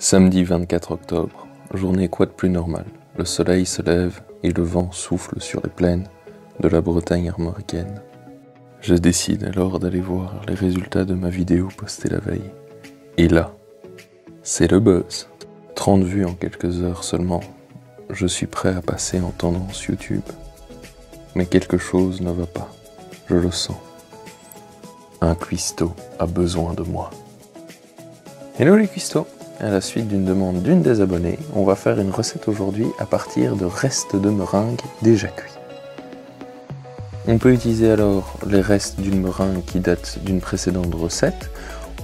Samedi 24 octobre, journée quoi de plus normal. Le soleil se lève et le vent souffle sur les plaines de la Bretagne armoricaine. Je décide alors d'aller voir les résultats de ma vidéo postée la veille. Et là, c'est le buzz. 30 vues en quelques heures seulement. Je suis prêt à passer en tendance YouTube. Mais quelque chose ne va pas. Je le sens. Un cuistot a besoin de moi. Hello les cuistots! À la suite d'une demande d'une des abonnées, on va faire une recette aujourd'hui à partir de restes de meringue déjà cuits. On peut utiliser alors les restes d'une meringue qui date d'une précédente recette,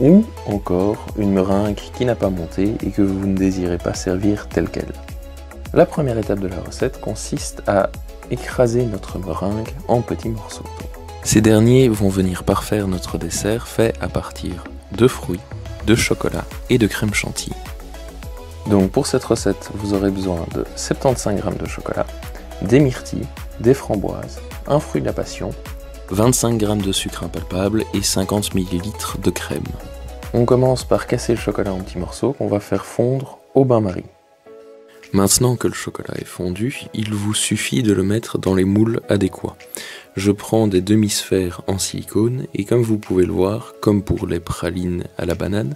ou encore une meringue qui n'a pas monté et que vous ne désirez pas servir telle qu'elle. La première étape de la recette consiste à écraser notre meringue en petits morceaux. Ces derniers vont venir parfaire notre dessert fait à partir de fruits, de chocolat et de crème chantilly. Donc pour cette recette, vous aurez besoin de 75 g de chocolat, des myrtilles, des framboises, un fruit de la passion, 25 g de sucre impalpable et 50 ml de crème. On commence par casser le chocolat en petits morceaux qu'on va faire fondre au bain-marie. Maintenant que le chocolat est fondu, il vous suffit de le mettre dans les moules adéquats. Je prends des demi-sphères en silicone et comme vous pouvez le voir, comme pour les pralines à la banane,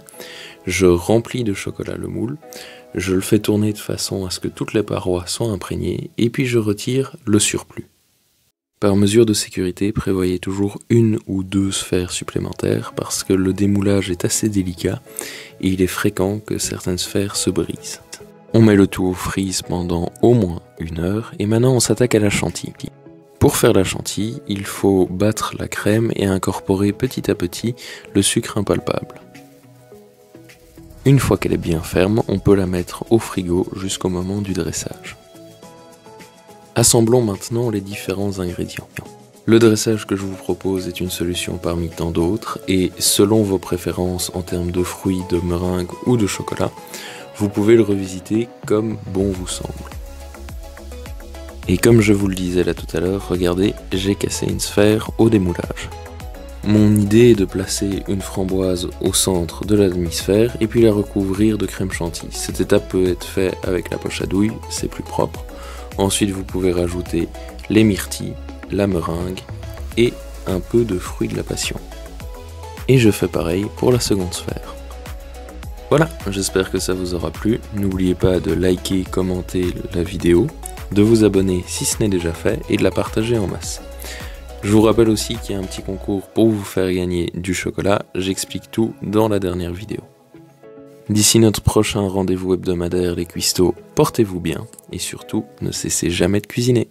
je remplis de chocolat le moule, je le fais tourner de façon à ce que toutes les parois soient imprégnées et puis je retire le surplus. Par mesure de sécurité, prévoyez toujours une ou deux sphères supplémentaires parce que le démoulage est assez délicat et il est fréquent que certaines sphères se brisent. On met le tout aux frises pendant au moins 1 heure et maintenant on s'attaque à la chantilly. Pour faire la chantilly, il faut battre la crème et incorporer petit à petit le sucre impalpable. Une fois qu'elle est bien ferme, on peut la mettre au frigo jusqu'au moment du dressage. Assemblons maintenant les différents ingrédients. Le dressage que je vous propose est une solution parmi tant d'autres et selon vos préférences en termes de fruits, de meringue ou de chocolat, vous pouvez le revisiter comme bon vous semble. Et comme je vous le disais là tout à l'heure, regardez, j'ai cassé une sphère au démoulage. Mon idée est de placer une framboise au centre de la demi-sphère et puis la recouvrir de crème chantilly. Cette étape peut être faite avec la poche à douille, c'est plus propre. Ensuite vous pouvez rajouter les myrtilles, la meringue et un peu de fruits de la passion. Et je fais pareil pour la seconde sphère. Voilà, j'espère que ça vous aura plu. N'oubliez pas de liker, commenter la vidéo, de vous abonner si ce n'est déjà fait et de la partager en masse. Je vous rappelle aussi qu'il y a un petit concours pour vous faire gagner du chocolat, j'explique tout dans la dernière vidéo. D'ici notre prochain rendez-vous hebdomadaire les cuistots, portez-vous bien et surtout ne cessez jamais de cuisiner.